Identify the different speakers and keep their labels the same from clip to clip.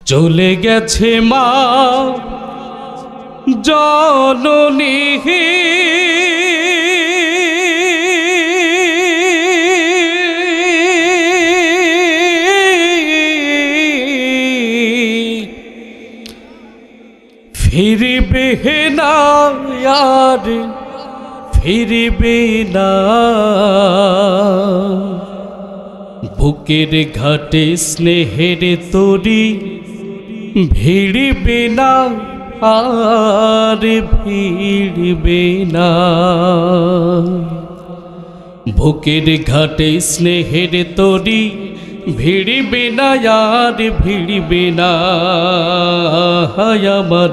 Speaker 1: চলে গেছে মা জননী ফিরবে না আর ফিরবে না বুকের ঘাটে স্নেহের তরি ভিড়বে না আর ভিড়বে না বুকের ঘাটে স্নেহের তরি ভিড়বে না আর ভিড়বে না আমার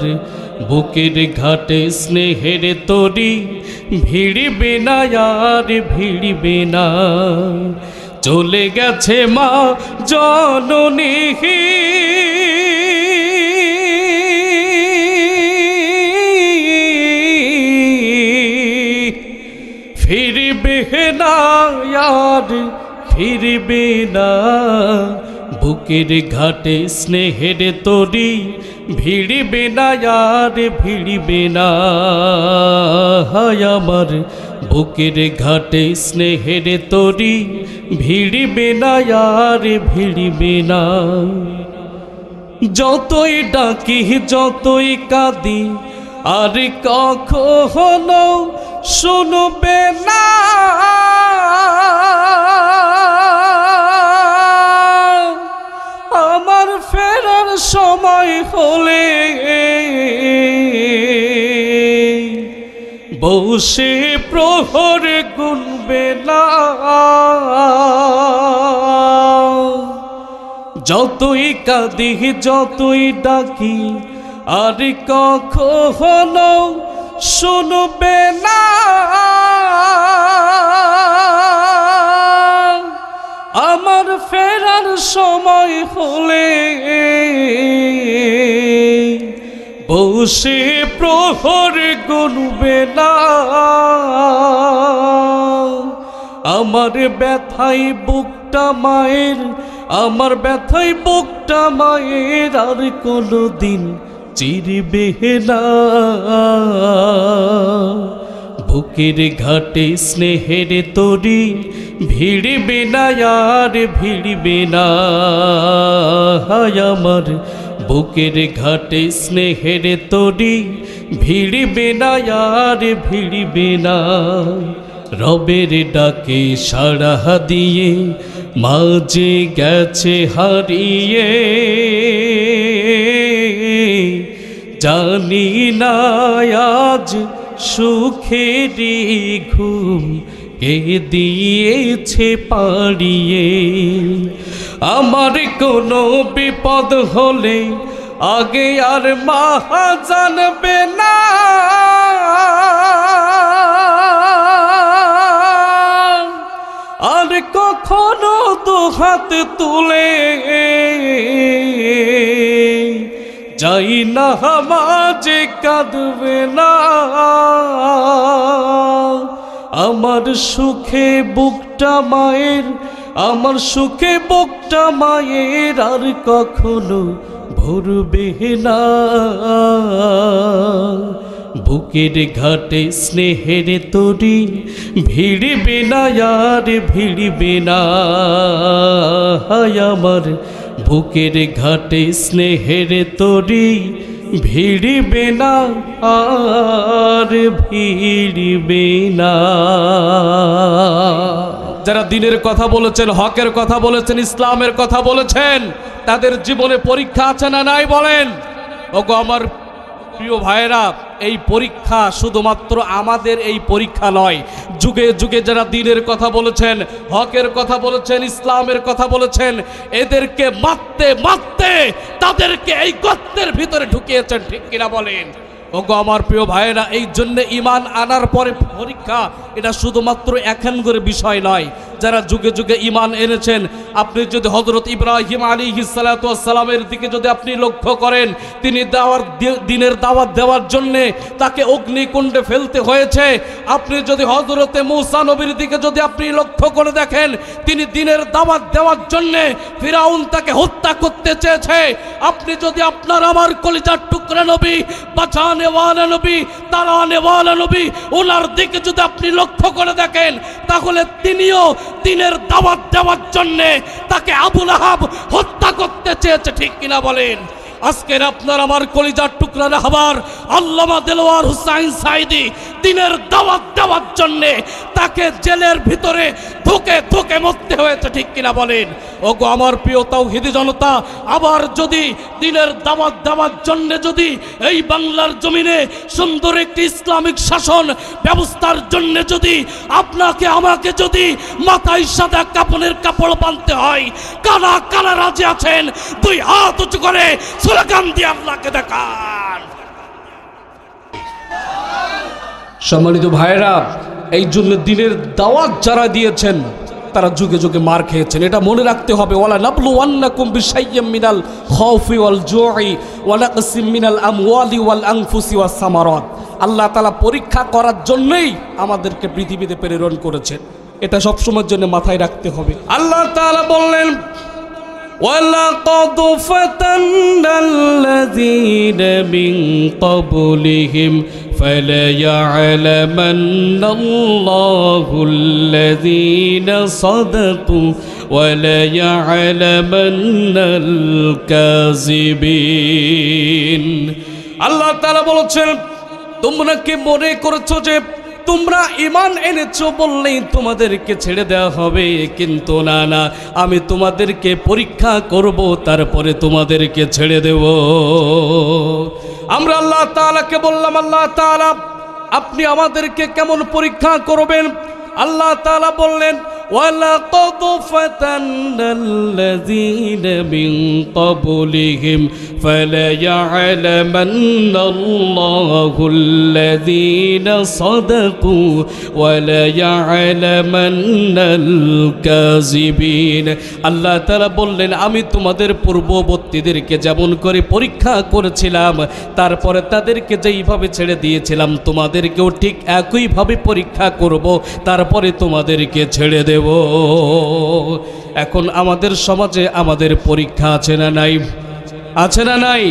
Speaker 1: বুকের ঘাটে স্নেহের তরি ভিড়বে না আর ভিড়বে না চলে গেছে মা জননী ফিরবে না আর ফিরবে না বুকের ঘাটে স্নেহের তরি ভিড়বে না আর ভিড়বে না আমার বুকের ঘাটে স্নেহের তরি ভিড়বে না আর ভিড়বে না যতই ডাকি যতই কাঁদি আর কখনো শুনবে না আমার ফেরার সময় হলে বসে প্রহর গুনবে না যতই কাঁদি যতই ডাকি আর কখনো শুনবে না আমার ফেরার সময় হলে বসে প্রহর গুনবে না আমার ব্যথাই বুকটা মায়ের আমার ব্যথাই বুকটা মায়ের আর কোনো দিন চিরবে না বুকের ঘাটে স্নেহের তরি ভিড়বে না আর ভিড়বে না আমার বুকের ঘাটে স্নেহের তরি ভিড়বে না আর ভিড়বে না রবের ডাকে সাড়া দিয়ে মাঝে গেছে হারিয়ে জানি না আজ সুখেরই ঘুম কে দিয়েছে পাড়িয়ে আমার কোনো বিপদ হলে আগে আর মা জানবে না আর কখনো তো হাত তুলে যাই না মাঝে কাঁদবে না আমার সুখে বুকটা মায়ের আমার সুখে বুকটা মায়ের আর কখনো ভরবে না বুকের ঘাটে স্নেহের তরি ভিড়বে না আর ভিড়বে না আমার বুকের ঘাটে স্নেহের তরি ভিড়বে না আর ভিড়বে না যারা দিনের কথা বলেছেন হকের কথা বলেছেন ইসলামের কথা বলেছেন তাদের জীবনে পরীক্ষা আছে না নাই বলেন ওগো আমার প্রিয় ভাইরা এই পরীক্ষা শুধুমাত্র আমাদের এই পরীক্ষা নয় যুগে যুগে যারা দ্বীনের কথা বলেছেন হকের কথা বলেছেন ইসলামের কথা বলেছেন এদেরকে মারতে মারতে তাদেরকে এই গর্তের ভিতরে ঢুকিয়েছেন ঠিক কিনা বলেন ওগো আমার প্রিয় ভাইরা এই জন্য ঈমান আনার পরে পরীক্ষা এটা শুধুমাত্র একখান করে বিষয় নয় যারা যুগে যুগে ঈমান এনেছেন, আপনি যদি হযরত ইব্রাহিম আলাইহিস সালাতু ওয়াস সালামের দিকে যদি আপনি লক্ষ্য করেন, তিনি দিনের দাওয়াত দেওয়ার জন্য তাকে অগ্নিকুণ্ডে ফেলতে হয়েছে। আপনি যদি হযরতে মূসা নবীর দিকে যদি আপনি লক্ষ্য করে দেখেন, তিনি দিনের দাওয়াত দেওয়ার জন্য ফিরাউন তাকে হত্যা করতে চেয়েছে। আপনি যদি আপনার আমার কলিজার টুকরা নবী, বাঁচানে ওয়ালা নবী, তাড়ানে ওয়ালা নবী, ওনার দিকে যদি আপনি লক্ষ্য করে দেখেন, তাহলে তিনিও দিনের দাওয়াত দেওয়ার জন্য তাকে আবু লাহাব হত্যা করতে চেয়েছে, ঠিক কিনা বলেন? আজকের আপনার আমার কলিজার টুকরা রাহবার আল্লামা দেলোয়ার হুসাইন সাইদি দিনের দাওয়াত দেওয়ার জন্য তাকে জেলের ভিতরে ধুকে ধুকে মরতে হয়েছে, ঠিক কিনা বলেন? ওগো আমার প্রিয় তাওহীদি জনতা, আবার যদি দিনের দাওয়াত দেওয়ার জন্য যদি এই বাংলার জমিনে সুন্দর একটি ইসলামিক শাসন ব্যবস্থার জন্য যদি আপনাকে আমাকে যদি মাথায় সাদা কাপড়ের কাপড় বাঁধতে হয়, কারা কারা রাজি আছেন? দুই হাত উঁচু করে স্লোগান দিয়ে আল্লাহকে দেখান। সম্মানিত ভাইরা, এই জন্য দিনের দাওয়াত যারা দিয়েছেন তারা যুগে যুগে মার খেয়েছেন, এটা মনে রাখতে হবে। ওয়ালা নাবলুওয়ান্নাকুম বিশাইয়্যিম মিনাল খাউফি ওয়াল জুই ওয়া নাকসিম মিনাল আমওয়ালি ওয়াল আনফুসি ওয়াস সামারাত। আল্লাহ তাআলা পরীক্ষা করার জন্যই আমাদেরকে পৃথিবীতে প্রেরণ করেছেন, এটা সব সময়ের জন্য মাথায় রাখতে হবে। আল্লাহ তাআলা বললেন, وَلَقَدْ فَتَنَّا الَّذِينَ مِنْ قَبْلِهِمْ فَلَيَعْلَمَنَّ اللَّهُ الَّذِينَ صَدَقُوا وَلَيَعْلَمَنَّ الْكَاذِبِينَ। আল্লাহ তাআলা বলেছেন, তোমরা কি মনে করেছো যে তোমরা ঈমান এনেছো বললেই তোমাদেরকে ছেড়ে দেওয়া হবে? কিন্তু না না, আমি তোমাদেরকে পরীক্ষা করব, তারপরে তোমাদেরকে ছেড়ে দেব। আমরা আল্লাহ তাআলাকে বললাম, আল্লাহ তাআলা আপনি আমাদেরকে কেমন পরীক্ষা করবেন? আল্লাহ তাআলা বললেন, وَلَقَدْ فَتَنَّا الَّذِينَ مِنْ قَبْلِهِمْ فَلَيَعْلَمَنَّ اللَّهُ الَّذِينَ صَدَقُوا وَلَيَعْلَمَنَّ الْكَاذِبِينَ। আল্লাহ তাআলা বললেন, আমি তোমাদের পূর্ববর্তীদেরকে যেমন করে পরীক্ষা করেছিলাম, তারপরে তাদেরকে যেইভাবে ছেড়ে দিয়েছিলাম, তোমাদেরকেও ঠিক একইভাবে পরীক্ষা করব, তারপরে তোমাদেরকে ছেড়ে দেব। এখন আমাদের সমাজে আমাদের পরীক্ষা আছে না নাই? আছে না নাই?